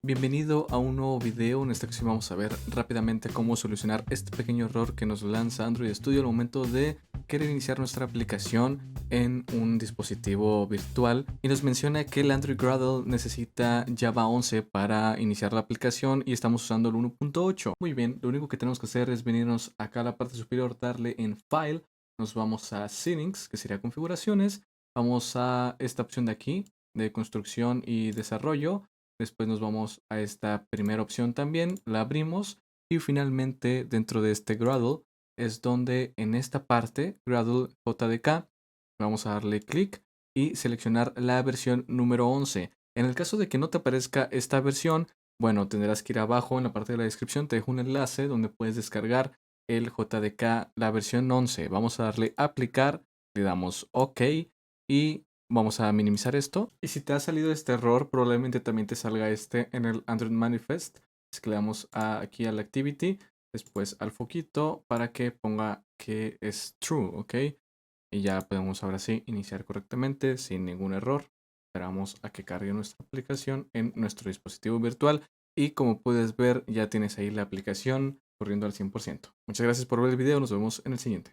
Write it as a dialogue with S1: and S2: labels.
S1: Bienvenido a un nuevo video. En esta ocasión vamos a ver rápidamente cómo solucionar este pequeño error que nos lanza Android Studio al momento de querer iniciar nuestra aplicación en un dispositivo virtual y nos menciona que el Android Gradle necesita Java 11 para iniciar la aplicación y estamos usando el 1.8. Muy bien, lo único que tenemos que hacer es venirnos acá a la parte superior, darle en File, nos vamos a Settings, que sería configuraciones, vamos a esta opción de aquí de construcción y desarrollo. Después nos vamos a esta primera opción también, la abrimos y finalmente dentro de este Gradle es donde en esta parte, Gradle JDK, vamos a darle clic y seleccionar la versión número 11. En el caso de que no te aparezca esta versión, bueno, tendrás que ir abajo en la parte de la descripción, te dejo un enlace donde puedes descargar el JDK, la versión 11. Vamos a darle aplicar, le damos OK y vamos a minimizar esto. Y si te ha salido este error, probablemente también te salga este en el Android Manifest. Es que le damos aquí al Activity, después al foquito para que ponga que es true, ¿ok? Y ya podemos ahora sí iniciar correctamente sin ningún error. Esperamos a que cargue nuestra aplicación en nuestro dispositivo virtual. Y como puedes ver, ya tienes ahí la aplicación corriendo al 100%. Muchas gracias por ver el video, nos vemos en el siguiente.